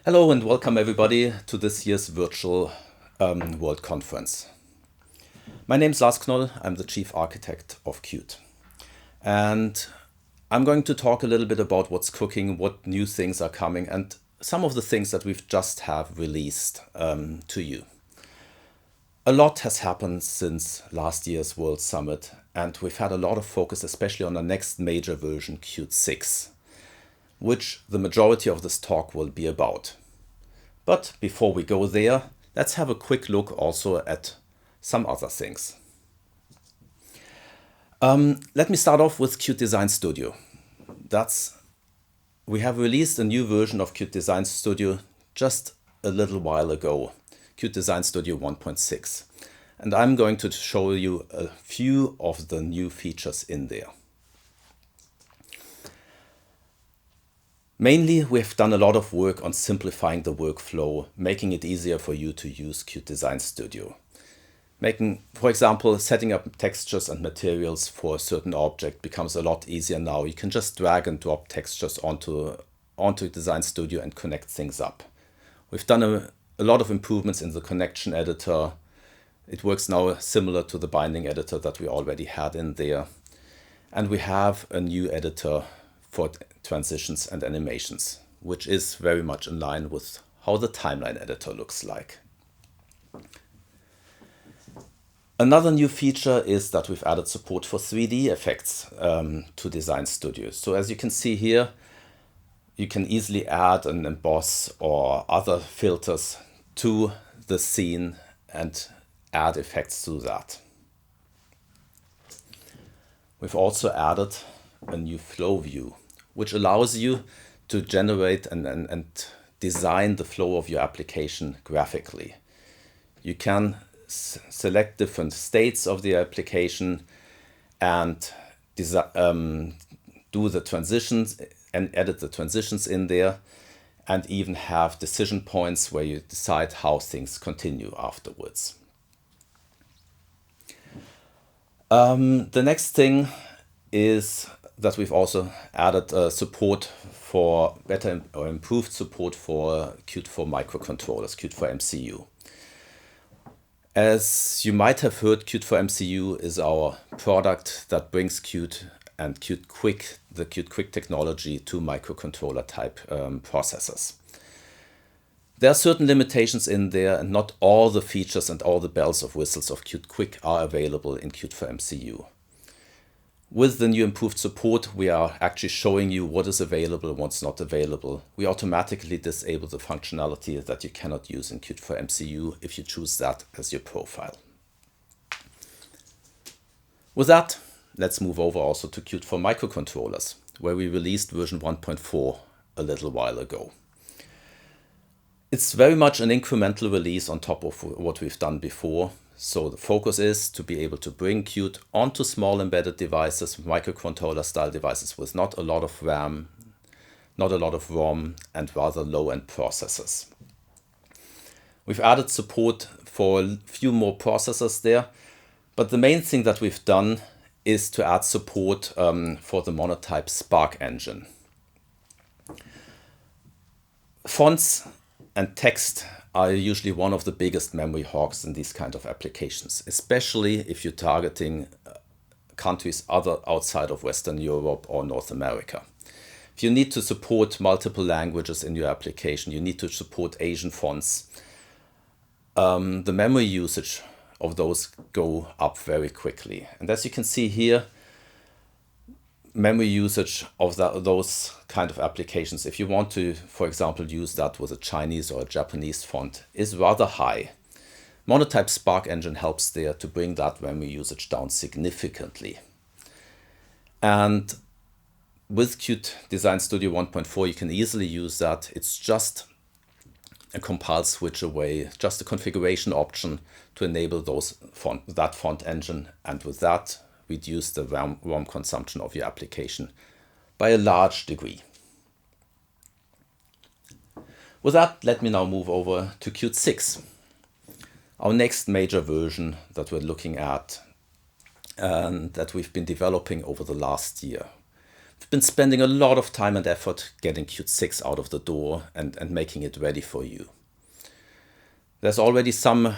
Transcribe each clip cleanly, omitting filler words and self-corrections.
Hello and welcome everybody to this year's virtual World Conference. My name is Lars Knoll, I'm the Chief Architect of Qt. And I'm going to talk a little bit about what's cooking, what new things are coming, and some of the things that we've just have released to you. A lot has happened since last year's World Summit, and we've had a lot of focus, especially on the next major version, Qt6, which the majority of this talk will be about. But before we go there, let's have a quick look also at some other things. Let me start off with Qt Design Studio. We have released a new version of Qt Design Studio just a little while ago, Qt Design Studio 1.6. And I'm going to show you a few of the new features in there. Mainly, we've done a lot of work on simplifying the workflow, making it easier for you to use Qt Design Studio. For example, setting up textures and materials for a certain object becomes a lot easier now. You can just drag and drop textures onto Design Studio and connect things up. We've done a lot of improvements in the connection editor. It works now similar to the binding editor that we already had in there. And we have a new editor for transitions and animations, which is very much in line with how the timeline editor looks like. Another new feature is that we've added support for 3D effects to Design Studio. So as you can see here, you can easily add an emboss or other filters to the scene and add effects to that. We've also added a new flow view, which allows you to generate and design the flow of your application graphically. You can select different states of the application and do the transitions and edit the transitions in there, and even have decision points where you decide how things continue afterwards. The next thing is that we've also added support for better or improved support for Qt for microcontrollers, Qt for MCU. As you might have heard, Qt for MCU is our product that brings Qt and Qt6, the Qt6 technology, to microcontroller type processors. There are certain limitations in there, and not all the features and all the bells of whistles of Qt6 are available in Qt for MCU. With the new improved support, we are actually showing you what is available and what's not available. We automatically disable the functionality that you cannot use in Qt for MCU if you choose that as your profile. With that, let's move over also to Qt for microcontrollers, where we released version 1.4 a little while ago. It's very much an incremental release on top of what we've done before. So the focus is to be able to bring Qt onto small embedded devices, microcontroller style devices with not a lot of RAM, not a lot of ROM, and rather low-end processors. We've added support for a few more processors there, but the main thing that we've done is to add support for the Monotype Spark engine. Fonts and text are usually one of the biggest memory hogs in these kind of applications, especially if you're targeting countries outside of Western Europe or North America. If you need to support multiple languages in your application, you need to support Asian fonts. The memory usage of those go up very quickly. And as you can see here, memory usage of those kind of applications, if you want to, for example, use that with a Chinese or a Japanese font, is rather high. Monotype Spark engine helps there to bring that memory usage down significantly. And with Qt Design Studio 1.4, you can easily use that. It's just a compile switch away, just a configuration option to enable that font engine, and with that, reduce the ROM consumption of your application by a large degree. With that, let me now move over to Qt6, our next major version that we're looking at and that we've been developing over the last year. We've been spending a lot of time and effort getting Qt6 out of the door and making it ready for you. There's already some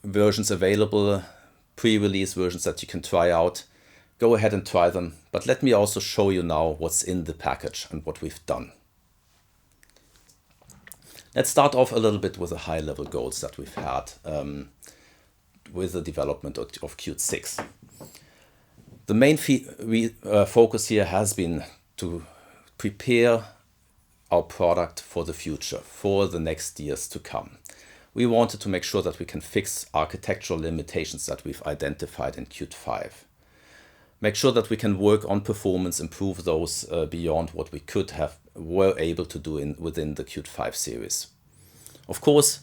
versions available, pre-release versions that you can try out. Go ahead and try them, but let me also show you now what's in the package and what we've done. Let's start off a little bit with the high-level goals that we've had with the development of Qt6. The main focus here has been to prepare our product for the future, for the next years to come. We wanted to make sure that we can fix architectural limitations that we've identified in Qt5. Make sure that we can work on performance, improve those beyond what we were able to do within the Qt5 series. Of course,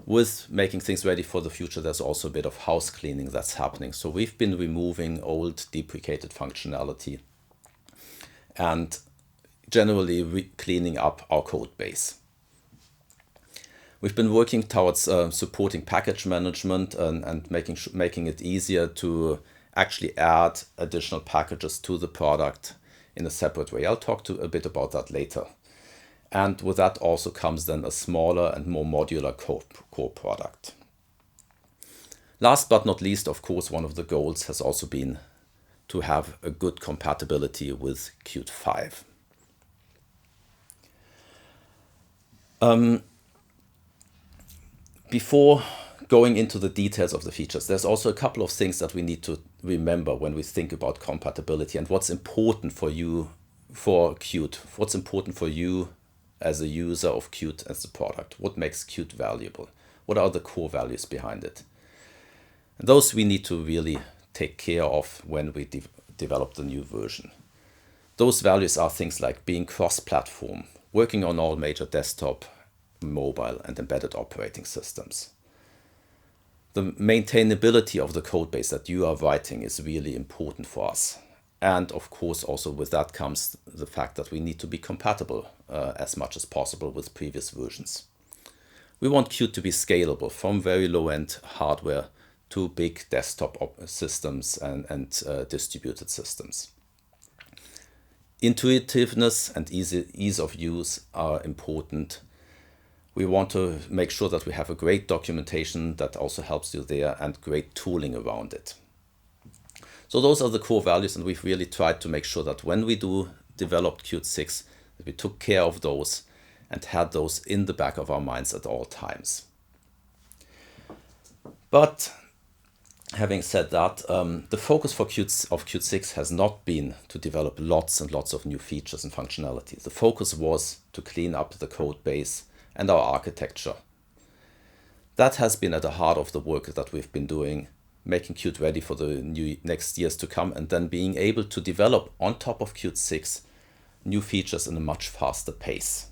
with making things ready for the future, there's also a bit of house cleaning that's happening. So we've been removing old deprecated functionality and generally cleaning up our code base. We've been working towards supporting package management and making it easier to actually add additional packages to the product in a separate way. I'll talk a bit about that later. And with that also comes then a smaller and more modular core product. Last but not least, of course, one of the goals has also been to have a good compatibility with Qt5. Before going into the details of the features, there's also a couple of things that we need to remember when we think about compatibility and what's important for you for Qt, what's important for you as a user of Qt as a product, what makes Qt valuable, what are the core values behind it. And those we need to really take care of when we develop the new version. Those values are things like being cross-platform, working on all major desktop, mobile and embedded operating systems. The maintainability of the code base that you are writing is really important for us. And of course, also with that comes the fact that we need to be compatible as much as possible with previous versions. We want Qt to be scalable from very low-end hardware to big desktop systems and distributed systems. Intuitiveness and ease of use are important. We want to make sure that we have a great documentation that also helps you there and great tooling around it. So those are the core values, and we've really tried to make sure that when we do develop Qt6, that we took care of those and had those in the back of our minds at all times. But having said that, the focus of Qt6 has not been to develop lots and lots of new features and functionality. The focus was to clean up the code base and our architecture. That has been at the heart of the work that we've been doing, making Qt ready for the next years to come, and then being able to develop on top of Qt6 new features in a much faster pace.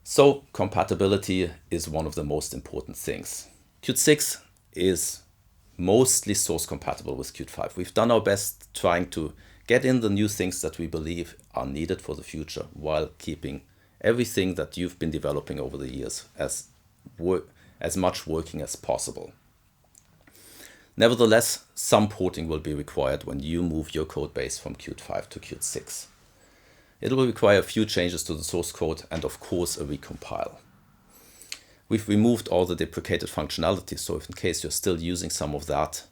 So compatibility is one of the most important things. Qt6 is mostly source compatible with Qt5. We've done our best trying to get in the new things that we believe are needed for the future while keeping everything that you've been developing over the years as much working as possible. Nevertheless, some porting will be required when you move your code base from Qt5 to Qt6. It will require a few changes to the source code and of course a recompile. We've removed all the deprecated functionality, so if in case you're still using some of that,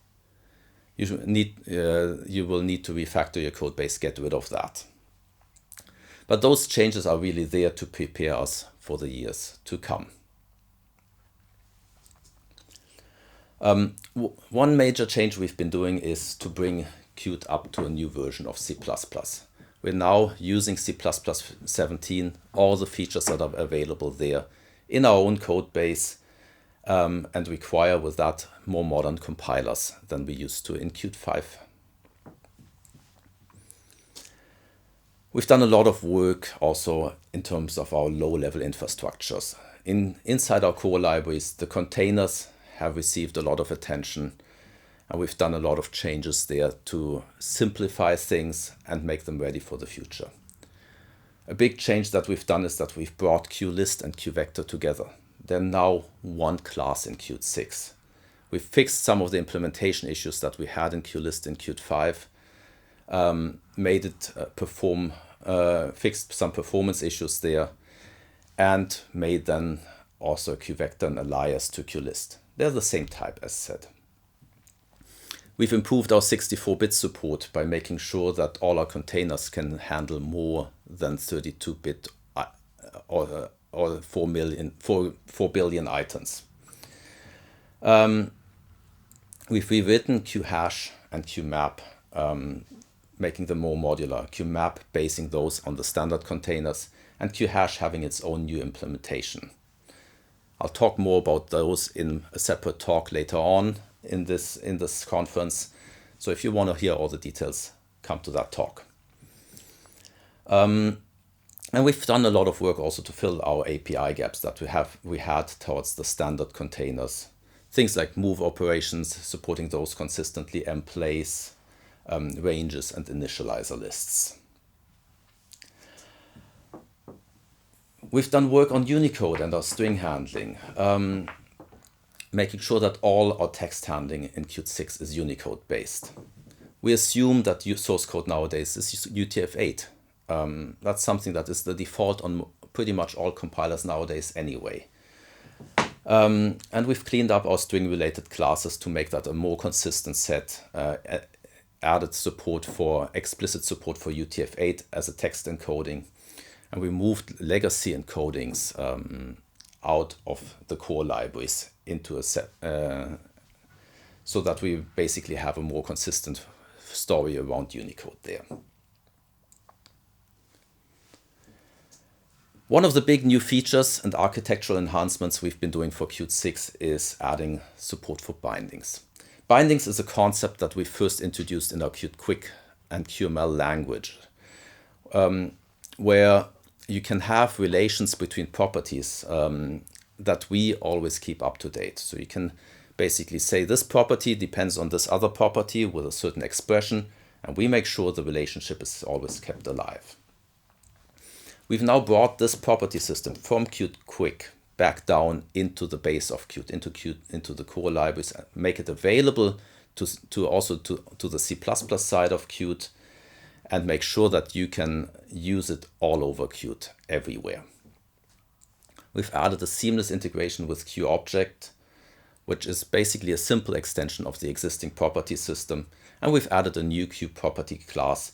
you will need to refactor your code base, get rid of that. But those changes are really there to prepare us for the years to come. One major change we've been doing is to bring Qt up to a new version of C++. We're now using C++ 17, all the features that are available there in our own code base, and require with that more modern compilers than we used to in Qt5. We've done a lot of work also in terms of our low-level infrastructures. Inside our core libraries, the containers have received a lot of attention, and we've done a lot of changes there to simplify things and make them ready for the future. A big change that we've done is that we've brought QList and QVector together. They're now one class in Qt6. We've fixed some of the implementation issues that we had in QList in Qt5, made it fixed some performance issues there, and made then also a QVector an alias to QList. They're the same type as said. We've improved our 64-bit support by making sure that all our containers can handle more than 32-bit or 4 billion items. We've rewritten QHash and QMap, making them more modular. QMap basing those on the standard containers, and QHash having its own new implementation. I'll talk more about those in a separate talk later on in this conference. So if you want to hear all the details, come to that talk. And we've done a lot of work also to fill our API gaps that we had towards the standard containers. Things like move operations, supporting those consistently, mplace, ranges, and initializer lists. We've done work on Unicode and our string handling, making sure that all our text handling in Qt6 is Unicode based. We assume that source code nowadays is UTF-8. That's something that is the default on pretty much all compilers nowadays anyway. And we've cleaned up our string-related classes to make that a more consistent set, added explicit support for UTF-8 as a text encoding, and we moved legacy encodings out of the core libraries into a set, so that we basically have a more consistent story around Unicode there. One of the big new features and architectural enhancements we've been doing for Qt6 is adding support for bindings. Bindings is a concept that we first introduced in our Qt and QML language, where you can have relations between properties that we always keep up to date. So you can basically say this property depends on this other property with a certain expression, and we make sure the relationship is always kept alive. We've now brought this property system from Qt back down into the base of Qt, into the core libraries, and make it available to the C++ side of Qt, and make sure that you can use it all over Qt everywhere. We've added a seamless integration with Qobject, which is basically a simple extension of the existing property system, and we've added a new Qproperty class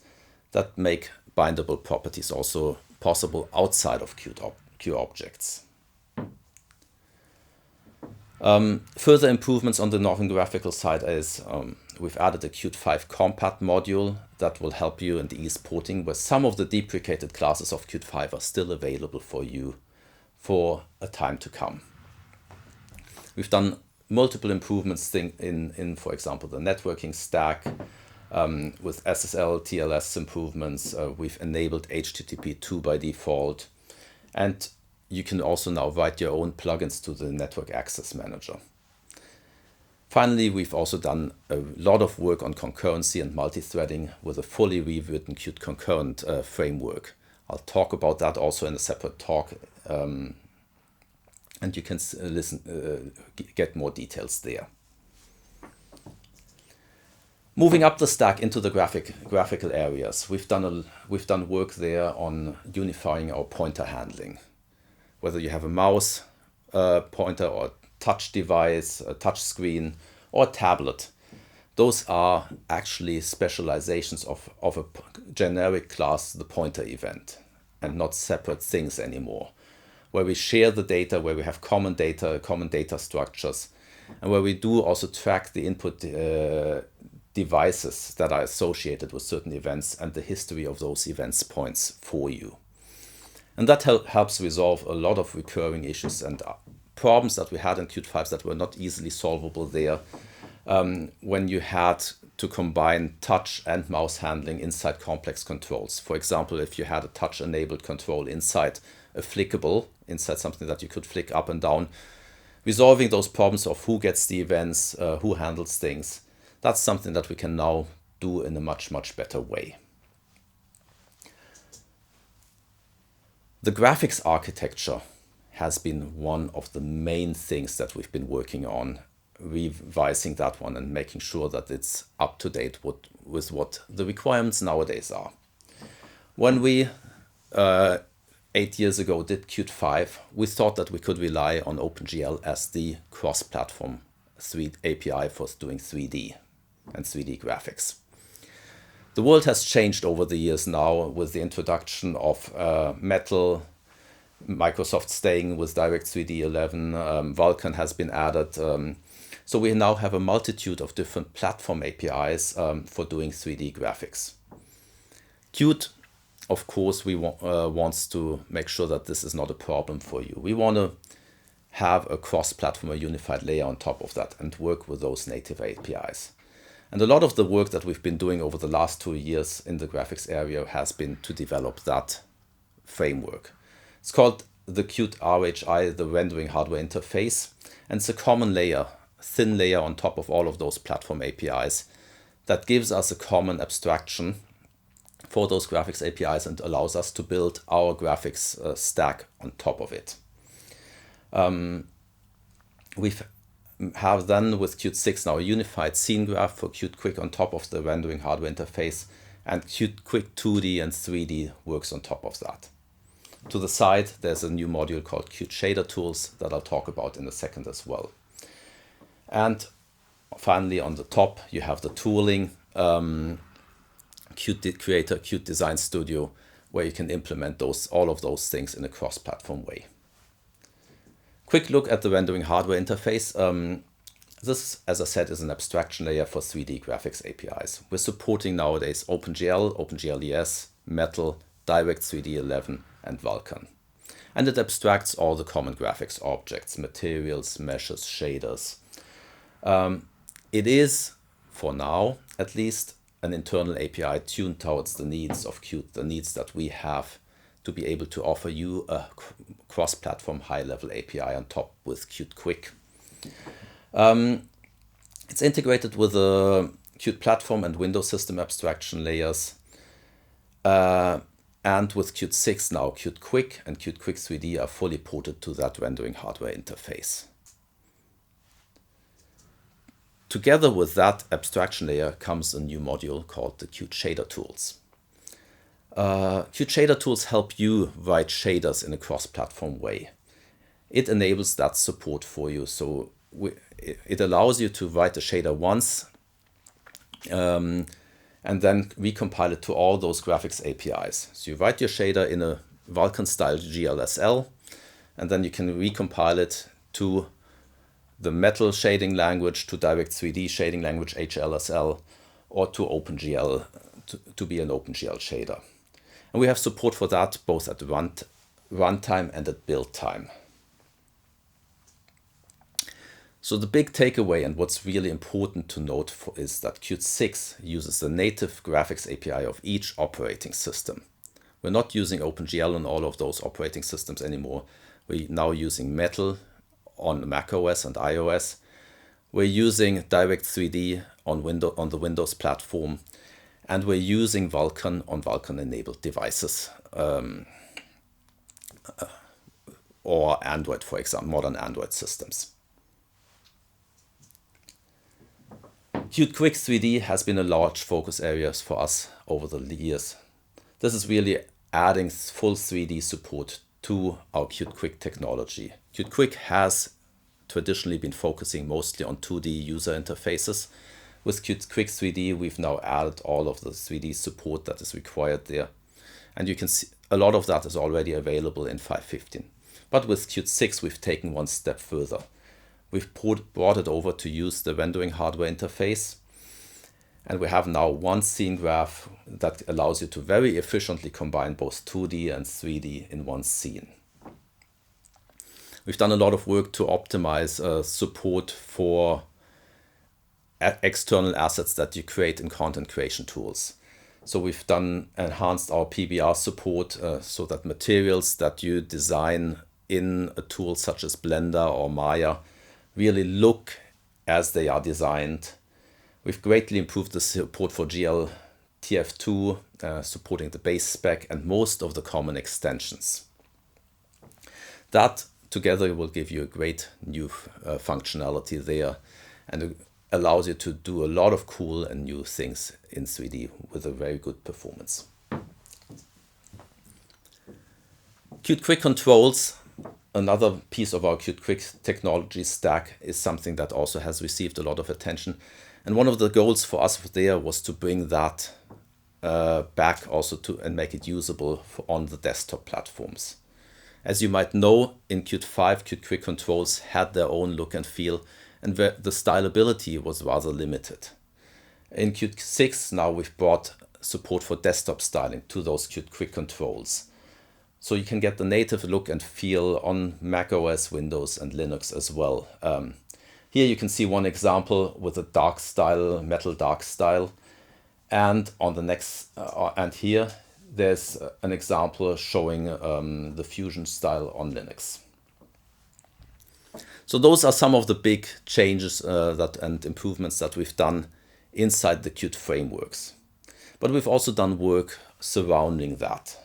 that make bindable properties also possible outside of Qobjects. Further improvements on the non-graphical side is we've added a Qt5 compat module that will help you in the ease porting, where some of the deprecated classes of Qt5 are still available for you for a time to come. We've done multiple improvements in for example, the networking stack, with SSL, TLS improvements. We've enabled HTTP 2 by default, and you can also now write your own plugins to the Network Access Manager. Finally, we've also done a lot of work on concurrency and multi-threading with a fully rewritten Qt concurrent framework. I'll talk about that also in a separate talk, and you can get more details there. Moving up the stack into the graphical areas, we've done work there on unifying our pointer handling. Whether you have a mouse pointer or a touch device, a touch screen, or a tablet, those are actually specializations of a generic class, the pointer event, and not separate things anymore, where we share the data, where we have common data structures, and where we do also track the input devices that are associated with certain events and the history of those events points for you. And that helps resolve a lot of recurring issues and problems that we had in Qt5 that were not easily solvable there, when you had to combine touch and mouse handling inside complex controls. For example, if you had a touch-enabled control inside a flickable, inside something that you could flick up and down, resolving those problems of who gets the events, who handles things, that's something that we can now do in a much, much better way. The graphics architecture has been one of the main things that we've been working on, revising that one and making sure that it's up to date with what the requirements nowadays are. When we 8 years ago did Qt5, we thought that we could rely on OpenGL as the cross-platform API for doing 3D and 3D graphics. The world has changed over the years now with the introduction of Metal, Microsoft staying with DirectX 11, Vulkan has been added. So we now have a multitude of different platform APIs for doing 3D graphics. Qt, of course, wants to make sure that this is not a problem for you. We want to have a cross-platform, a unified layer on top of that and work with those native APIs. And a lot of the work that we've been doing over the last 2 years in the graphics area has been to develop that framework. It's called the Qt RHI, the rendering hardware interface, and it's a common layer, thin layer on top of all of those platform APIs that gives us a common abstraction for those graphics APIs and allows us to build our graphics stack on top of it. We have then with Qt6 now a unified scene graph for Qt on top of the rendering hardware interface, and Qt 2D and 3D works on top of that. To the side, there's a new module called Qt Shader Tools that I'll talk about in a second as well. And finally, on the top, you have the tooling, Qt Creator, Qt Design Studio, where you can implement all of those things in a cross-platform way. Quick look at the rendering hardware interface. This, as I said, is an abstraction layer for 3D graphics APIs. We're supporting nowadays OpenGL, OpenGL-ES, Metal, DirectX 11, and Vulkan. And it abstracts all the common graphics objects, materials, meshes, shaders. It is, for now at least, an internal API tuned towards the needs of Qt, the needs that we have to be able to offer you a cross-platform high-level API on top with Qt Quick. It's integrated with the Qt platform and Windows system abstraction layers. And with Qt6 now, Qt Quick and Qt Quick 3D are fully ported to that rendering hardware interface. Together with that abstraction layer comes a new module called the Qt Shader Tools. Qt Shader Tools help you write shaders in a cross-platform way. It enables that support for you. So it allows you to write a shader once and then recompile it to all those graphics APIs. So you write your shader in a Vulkan-style GLSL, and then you can recompile it to the Metal shading language, to DirectX 3D shading language HLSL, or to OpenGL to be an OpenGL shader. And we have support for that both at runtime and at build time. So the big takeaway and what's really important to note is that Qt6 uses the native graphics API of each operating system. We're not using OpenGL on all of those operating systems anymore. We're now using Metal on macOS and iOS. We're using DirectX 3D on the Windows platform. And we're using Vulkan on Vulkan-enabled devices, or Android, for example, modern Android systems. Qt Quick 3D has been a large focus area for us over the years. This is really adding full 3D support to our Qt Quick technology. Qt Quick has traditionally been focusing mostly on 2D user interfaces. With Qt Quick 3D, we've now added all of the 3D support that is required there. And you can see a lot of that is already available in 5.15. But with Qt6, we've taken one step further. We've brought it over to use the rendering hardware interface. And we have now one scene graph that allows you to very efficiently combine both 2D and 3D in one scene. We've done a lot of work to optimize support for external assets that you create in content creation tools. So we've enhanced our PBR support so that materials that you design in a tool such as Blender or Maya really look as they are designed. We've greatly improved the support for GLTF2, supporting the base spec and most of the common extensions. That together will give you a great new functionality there and allows you to do a lot of cool and new things in 3D with a very good performance. Qt Quick Controls, another piece of our Qt Quick technology stack, is something that also has received a lot of attention. And one of the goals for us there was to bring that back also and make it usable on the desktop platforms. As you might know, in Qt5, Qt Quick Controls had their own look and feel, and the stylability was rather limited. In Qt6 now we've brought support for desktop styling to those Qt Quick Controls. So you can get the native look and feel on macOS, Windows and Linux as well. Here you can see one example with a dark style, metal dark style. And on the next, and here there's an example showing the Fusion style on Linux. So those are some of the big changes and improvements that we've done inside the Qt frameworks. But we've also done work surrounding that.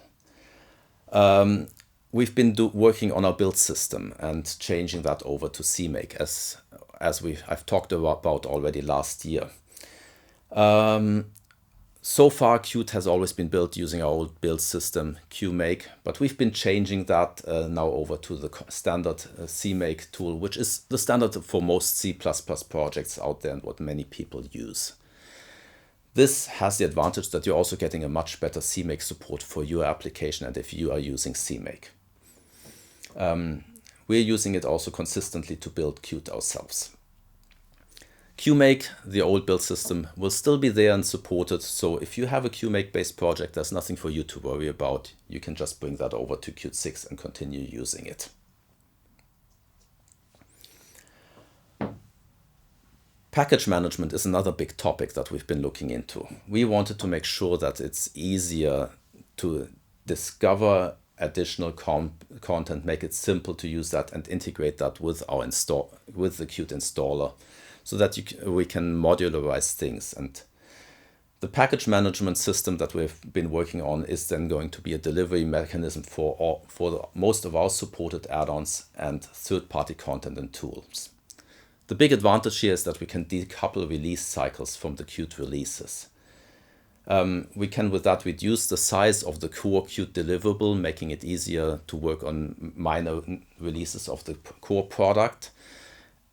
We've been working on our build system and changing that over to CMake, as I've talked about already last year. So far, Qt has always been built using our old build system, CMake, but we've been changing that now over to the standard CMake tool, which is the standard for most C++ projects out there and what many people use. This has the advantage that you're also getting a much better CMake support for your application and if you are using CMake. We're using it also consistently to build Qt ourselves. CMake, the old build system, will still be there and supported, so if you have a CMake based project, there's nothing for you to worry about. You can just bring that over to Qt6 and continue using it. Package management is another big topic that we've been looking into. We wanted to make sure that it's easier to discover additional content, make it simple to use that and integrate that with the Qt installer so that we can modularize things. And the package management system that we've been working on is then going to be a delivery mechanism for most of our supported add-ons and third-party content and tools. The big advantage here is that we can decouple release cycles from the Qt releases. We can with that reduce the size of the core Qt deliverable, making it easier to work on minor releases of the core product,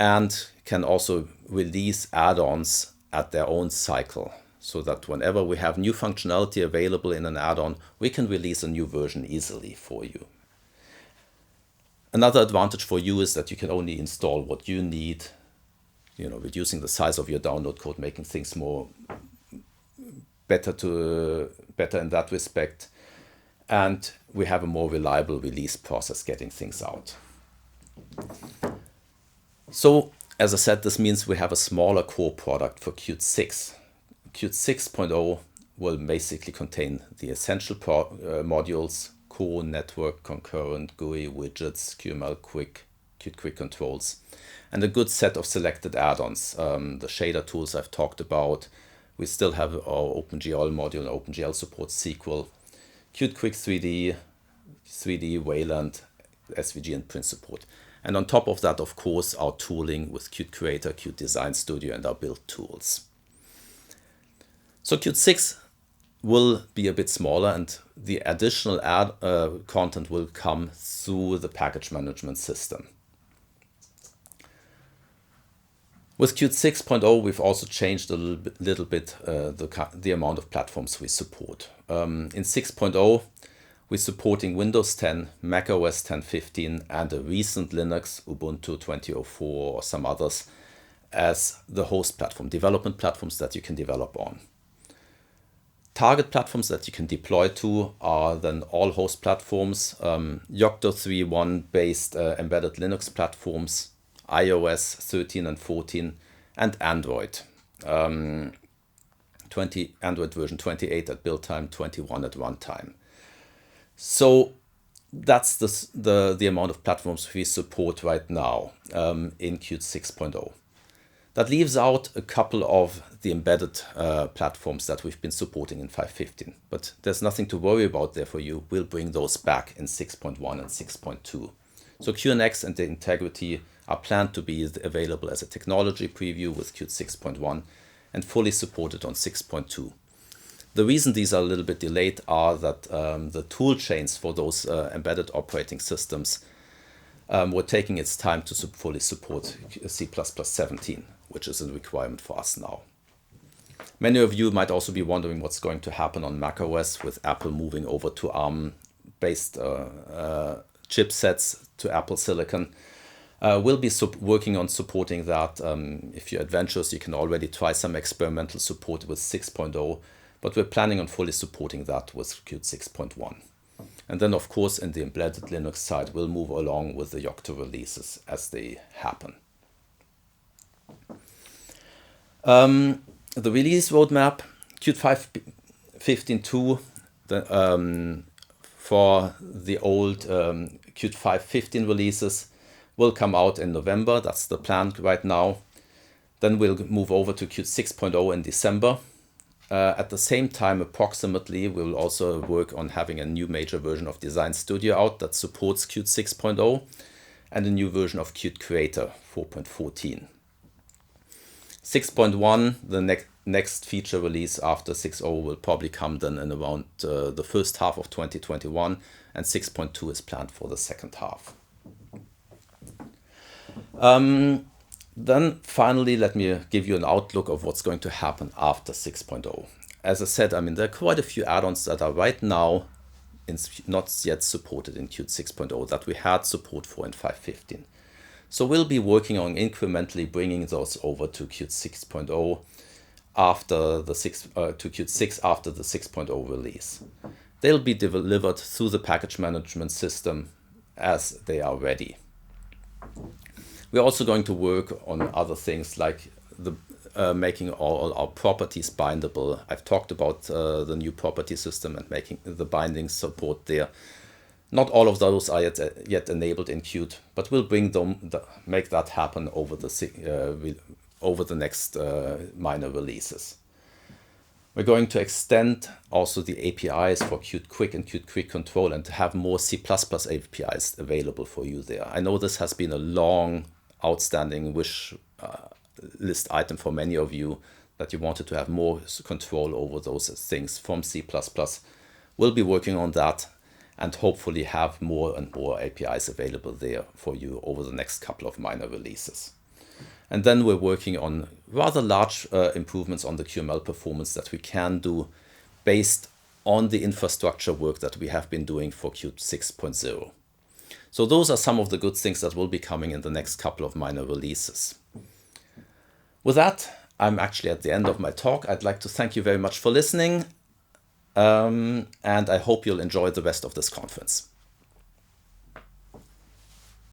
and can also release add-ons at their own cycle, so that whenever we have new functionality available in an add-on, we can release a new version easily for you. Another advantage for you is that you can only install what you need, reducing the size of your download code, making things better in that respect. And we have a more reliable release process getting things out. So, as I said, this means we have a smaller core product for Qt6. Qt 6.0 will basically contain the essential modules, core, network, concurrent, GUI, widgets, QML, Qt Quick Controls, and a good set of selected add-ons. The shader tools I've talked about. We still have our OpenGL module, OpenGL supports SQL, Qt Quick 3D, Wayland, SVG and print support. And on top of that, of course, our tooling with Qt Creator, Qt Design Studio and our build tools. So Qt6 will be a bit smaller and the additional content will come through the package management system. With Qt 6.0, we've also changed a little bit the amount of platforms we support. In 6.0, we're supporting Windows 10, macOS 10.15, and a recent Linux, Ubuntu 20.04 or some others, as the host platform, development platforms that you can develop on. Target platforms that you can deploy to are then all host platforms, Yocto 3.1 based embedded Linux platforms, iOS 13 and 14, and Android. Android version 28 at build time, 21 at runtime. So that's the amount of platforms we support right now in Qt 6.0. That leaves out a couple of the embedded platforms that we've been supporting in 5.15, but there's nothing to worry about there for you. We'll bring those back in 6.1 and 6.2. So QNX and the integrity are planned to be available as a technology preview with Qt 6.1 and fully supported on 6.2. The reason these are a little bit delayed are that the tool chains for those embedded operating systems were taking its time to fully support C++17, which is a requirement for us now. Many of you might also be wondering what's going to happen on macOS with Apple moving over to ARM-based chipsets to Apple Silicon. We'll be working on supporting that. If you're adventurous, you can already try some experimental support with 6.0, but we're planning on fully supporting that with Qt 6.1. And then, of course, in the embedded Linux side, we'll move along with the Yocto releases as they happen. The release roadmap, Qt 5.15.2 for the old Qt 5.15 releases will come out in November. That's the plan right now. Then we'll move over to Qt 6.0 in December. At the same time, approximately, we'll also work on having a new major version of Design Studio out that supports Qt 6.0 and a new version of Qt Creator 4.14. 6.1, the next feature release after 6.0 will probably come then in around the first half of 2021, and 6.2 is planned for the second half. Then finally, let me give you an outlook of what's going to happen after 6.0. As I said, there are quite a few add-ons that are right now not yet supported in Qt 6.0 that we had support for in 5.15. So we'll be working on incrementally bringing those over to Qt 6.0 after the to Qt 6 after the 6.0 release. They'll be delivered through the package management system as they are ready. We're also going to work on other things like making all our properties bindable. I've talked about the new property system and making the binding support there. Not all of those are yet enabled in Qt, but we'll make that happen over the next minor releases. We're going to extend also the APIs for Qt Quick and Qt Quick Control and to have more C++ APIs available for you there. I know this has been a long, outstanding wish list item for many of you, that you wanted to have more control over those things from C++. We'll be working on that and hopefully have more and more APIs available there for you over the next couple of minor releases. And then we're working on rather large improvements on the QML performance that we can do based on the infrastructure work that we have been doing for Qt 6.0. So those are some of the good things that will be coming in the next couple of minor releases. With that, I'm actually at the end of my talk. I'd like to thank you very much for listening. And I hope you'll enjoy the rest of this conference.